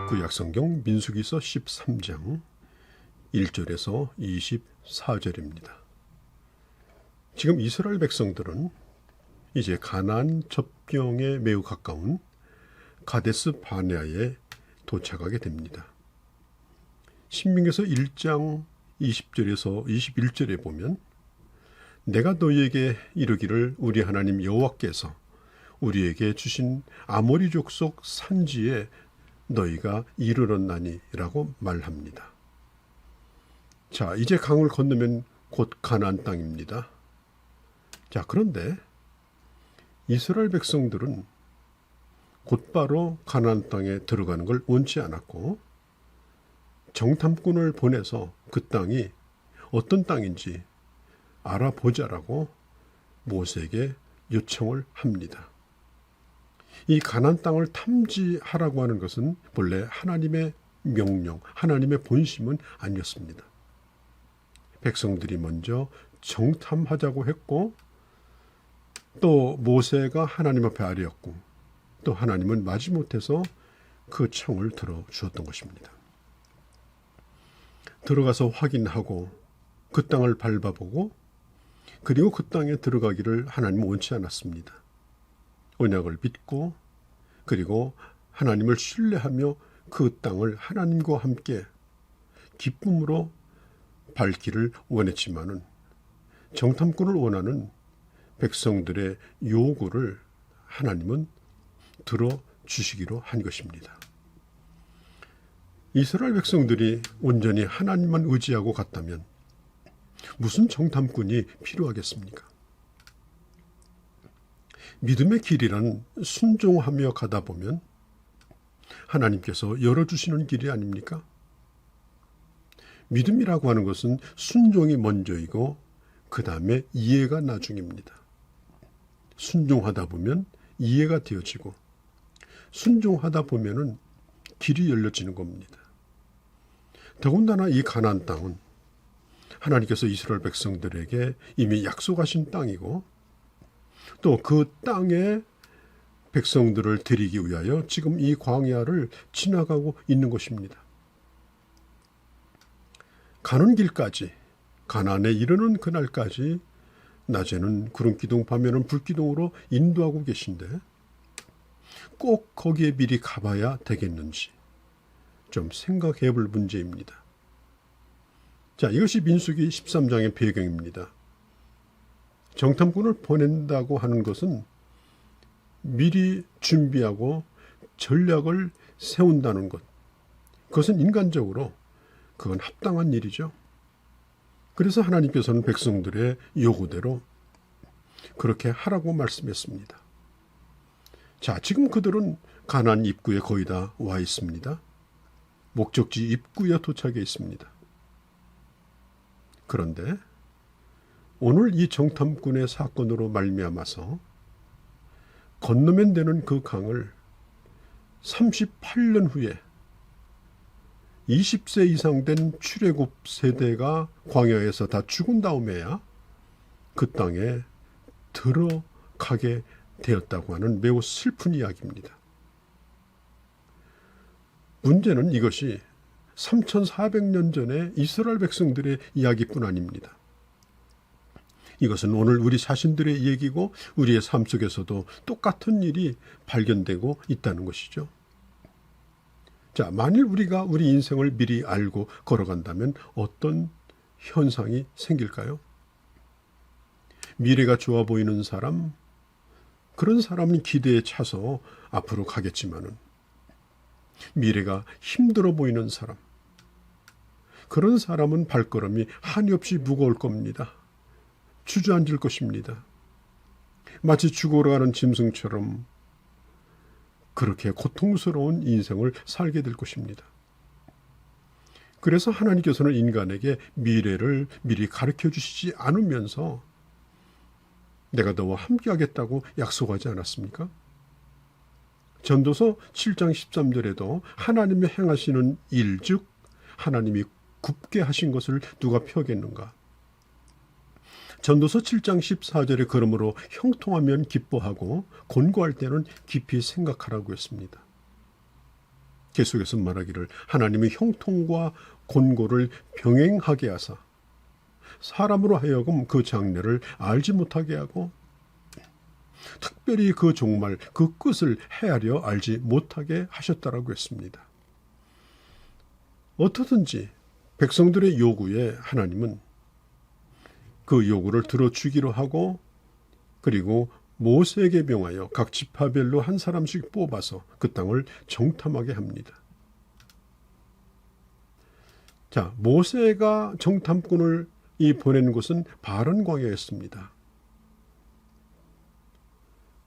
구약성경 민수기서 13장 1절에서 24절입니다. 지금 이스라엘 백성들은 이제 가나안 접경에 매우 가까운 가데스 바네아에 도착하게 됩니다. 신명기서 1장 20절에서 21절에 보면 내가 너희에게 이르기를 우리 하나님 여호와께서 우리에게 주신 아모리 족속 산지에 너희가 이르렀나니 라고 말합니다. 자, 이제 강을 건너면 곧 가나안 땅입니다. 자, 그런데 이스라엘 백성들은 곧바로 가나안 땅에 들어가는 걸 원치 않았고 정탐꾼을 보내서 그 땅이 어떤 땅인지 알아보자라고 모세에게 요청을 합니다. 이 가나안 땅을 탐지하라고 하는 것은 본래 하나님의 명령, 하나님의 본심은 아니었습니다. 백성들이 먼저 정탐하자고 했고 또 모세가 하나님 앞에 아뢰었고 또 하나님은 마지못해서 그 청을 들어주었던 것입니다. 들어가서 확인하고 그 땅을 밟아보고 그리고 그 땅에 들어가기를 하나님은 원치 않았습니다. 언약을 믿고 그리고 하나님을 신뢰하며 그 땅을 하나님과 함께 기쁨으로 밟기를 원했지만은 정탐꾼을 원하는 백성들의 요구를 하나님은 들어주시기로 한 것입니다. 이스라엘 백성들이 온전히 하나님만 의지하고 갔다면 무슨 정탐꾼이 필요하겠습니까? 믿음의 길이란 순종하며 가다 보면 하나님께서 열어주시는 길이 아닙니까? 믿음이라고 하는 것은 순종이 먼저이고 그 다음에 이해가 나중입니다. 순종하다 보면 이해가 되어지고 순종하다 보면은 길이 열려지는 겁니다. 더군다나 이 가나안 땅은 하나님께서 이스라엘 백성들에게 이미 약속하신 땅이고 또 그 땅에 백성들을 데리기 위하여 지금 이 광야를 지나가고 있는 것입니다. 가는 길까지 가나안에 이르는 그날까지 낮에는 구름기둥 밤에는 불기둥으로 인도하고 계신데 꼭 거기에 미리 가봐야 되겠는지 좀 생각해 볼 문제입니다. 자, 이것이 민수기 13장의 배경입니다. 정탐꾼을 보낸다고 하는 것은 미리 준비하고 전략을 세운다는 것. 그것은 인간적으로 그건 합당한 일이죠. 그래서 하나님께서는 백성들의 요구대로 그렇게 하라고 말씀했습니다. 자, 지금 그들은 가나안 입구에 거의 다 와 있습니다. 목적지 입구에 도착해 있습니다. 그런데 오늘 이 정탐꾼의 사건으로 말미암아서 건너면 되는 그 강을 38년 후에 20세 이상 된 출애굽 세대가 광야에서 다 죽은 다음에야 그 땅에 들어가게 되었다고 하는 매우 슬픈 이야기입니다. 문제는 이것이 3400년 전에 이스라엘 백성들의 이야기뿐 아닙니다. 이것은 오늘 우리 자신들의 얘기고 우리의 삶 속에서도 똑같은 일이 발견되고 있다는 것이죠. 자, 만일 우리가 우리 인생을 미리 알고 걸어간다면 어떤 현상이 생길까요? 미래가 좋아 보이는 사람, 그런 사람은 기대에 차서 앞으로 가겠지만은 미래가 힘들어 보이는 사람, 그런 사람은 발걸음이 한이 없이 무거울 겁니다. 주저앉을 것입니다. 마치 죽어가는 짐승처럼 그렇게 고통스러운 인생을 살게 될 것입니다. 그래서 하나님께서는 인간에게 미래를 미리 가르쳐 주시지 않으면서 내가 너와 함께 하겠다고 약속하지 않았습니까? 전도서 7장 13절에도 하나님이 행하시는 일, 즉 하나님이 굽게 하신 것을 누가 펴겠는가? 전도서 7장 14절에 그러므로 형통하면 기뻐하고 곤고할 때는 깊이 생각하라고 했습니다. 계속해서 말하기를 하나님의 형통과 권고를 병행하게 하사 사람으로 하여금 그 장래를 알지 못하게 하고 특별히 그 종말, 그 끝을 헤아려 알지 못하게 하셨다라고 했습니다. 어떻든지 백성들의 요구에 하나님은 그 요구를 들어주기로 하고 그리고 모세에게 명하여 각 지파별로 한 사람씩 뽑아서 그 땅을 정탐하게 합니다. 자, 모세가 정탐꾼을 보낸 곳은 바른 광야였습니다.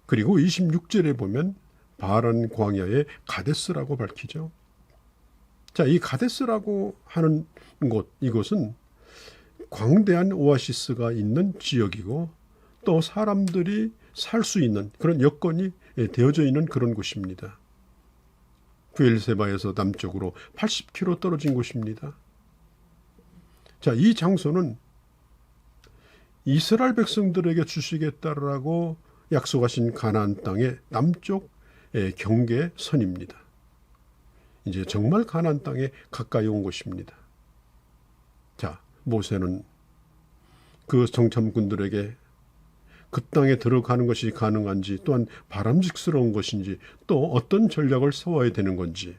그리고 26절에 보면 바란 광야의 가데스라고 밝히죠. 자, 이 가데스라고 하는 곳, 이곳은 광대한 오아시스가 있는 지역이고 또 사람들이 살 수 있는 그런 여건이 되어져 있는 그런 곳입니다. 브엘세바에서 남쪽으로 80km 떨어진 곳입니다. 자, 이 장소는 이스라엘 백성들에게 주시겠다라고 약속하신 가나안 땅의 남쪽 경계선입니다. 이제 정말 가나안 땅에 가까이 온 곳입니다. 자, 모세는 그 정탐꾼들에게 그 땅에 들어가는 것이 가능한지 또한 바람직스러운 것인지 또 어떤 전략을 세워야 되는 건지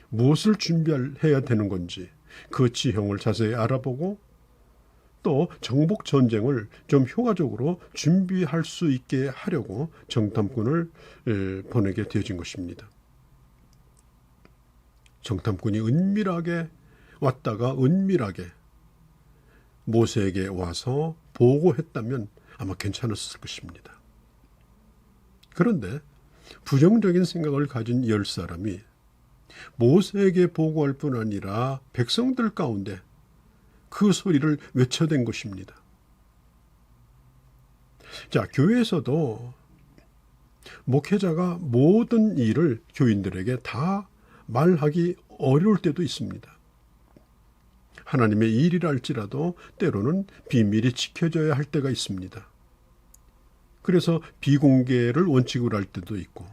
무엇을 준비해야 되는 건지 그 지형을 자세히 알아보고 또 정복 전쟁을 좀 효과적으로 준비할 수 있게 하려고 정탐꾼을 보내게 되어진 것입니다. 정탐꾼이 은밀하게 왔다가 은밀하게 모세에게 와서 보고했다면 아마 괜찮았을 것입니다. 그런데 부정적인 생각을 가진 10사람이 모세에게 보고할 뿐 아니라 백성들 가운데 그 소리를 외쳐댄 것입니다. 자, 교회에서도 목회자가 모든 일을 교인들에게 다 말하기 어려울 때도 있습니다. 하나님의 일이라 할지라도 때로는 비밀이 지켜져야 할 때가 있습니다. 그래서 비공개를 원칙으로 할 때도 있고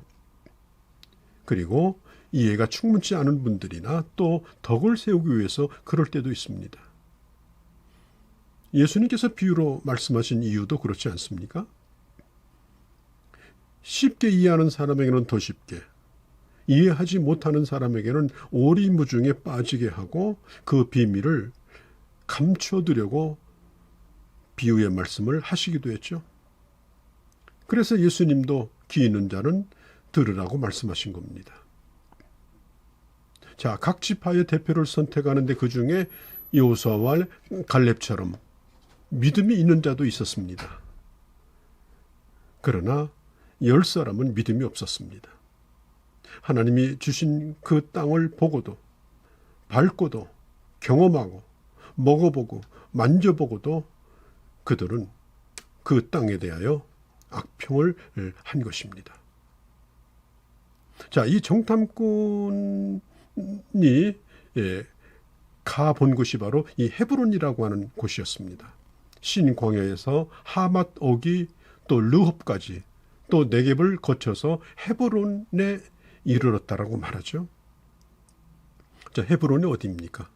그리고 이해가 충분치 않은 분들이나 또 덕을 세우기 위해서 그럴 때도 있습니다. 예수님께서 비유로 말씀하신 이유도 그렇지 않습니까? 쉽게 이해하는 사람에게는 더 쉽게, 이해하지 못하는 사람에게는 오리무중에 빠지게 하고 그 비밀을 감춰두려고 비유의 말씀을 하시기도 했죠. 그래서 예수님도 귀 있는 자는 들으라고 말씀하신 겁니다. 자, 각 지파의 대표를 선택하는데 그 중에 여호수아와 갈렙처럼 믿음이 있는 자도 있었습니다. 그러나 10사람은 믿음이 없었습니다. 하나님이 주신 그 땅을 보고도 밟고도 경험하고 먹어보고 만져보고도 그들은 그 땅에 대하여 악평을 한 것입니다. 자, 이 정탐꾼이 가본 곳이 바로 이 헤브론이라고 하는 곳이었습니다. 신광야에서 하맛 오기 또 르홉까지 또 네겝을 거쳐서 헤브론에 이르렀다라고 말하죠. 자, 헤브론이 어디입니까?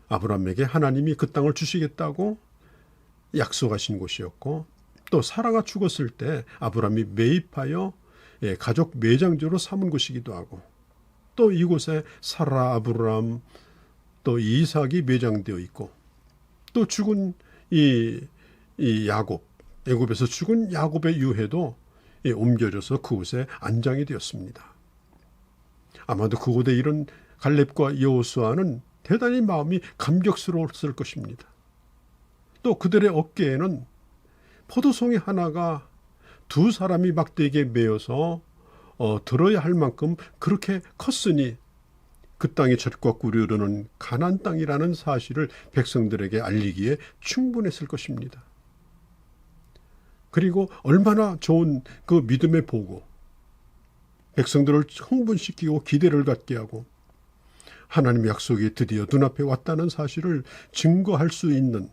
아브라함에게 하나님이 그 땅을 주시겠다고 약속하신 곳이었고 또 사라가 죽었을 때 아브라함이 매입하여 가족 매장지로 삼은 곳이기도 하고 또 이곳에 사라, 아브라함 또 이삭이 매장되어 있고 또 죽은 이 야곱, 애굽에서 죽은 야곱의 유해도 옮겨져서 그곳에 안장이 되었습니다. 아마도 그곳에 이른 갈렙과 여호수아는 대단히 마음이 감격스러웠을 것입니다. 또 그들의 어깨에는 포도송이 하나가 두 사람이 막대기에 매어서 들어야 할 만큼 그렇게 컸으니 그 땅이 젖과 꿀이 흐르는 가나안 땅이라는 사실을 백성들에게 알리기에 충분했을 것입니다. 그리고 얼마나 좋은 그 믿음의 보고, 백성들을 흥분시키고 기대를 갖게 하고 하나님의 약속이 드디어 눈앞에 왔다는 사실을 증거할 수 있는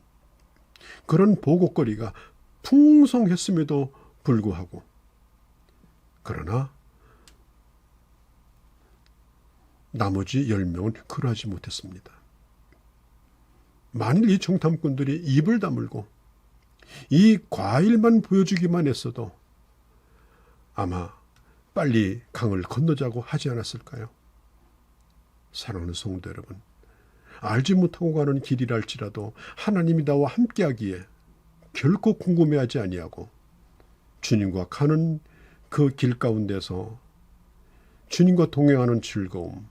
그런 보고거리가 풍성했음에도 불구하고 그러나 나머지 10명은 그러하지 못했습니다. 만일 이 정탐꾼들이 입을 다물고 이 과일만 보여주기만 했어도 아마 빨리 강을 건너자고 하지 않았을까요? 사랑하는 성도 여러분, 알지 못하고 가는 길이랄지라도 하나님이 나와 함께하기에 결코 궁금해하지 아니하고 주님과 가는 그 길 가운데서 주님과 동행하는 즐거움,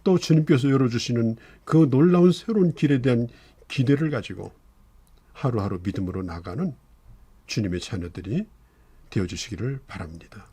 또 주님께서 열어주시는 그 놀라운 새로운 길에 대한 기대를 가지고 하루하루 믿음으로 나가는 주님의 자녀들이 되어주시기를 바랍니다.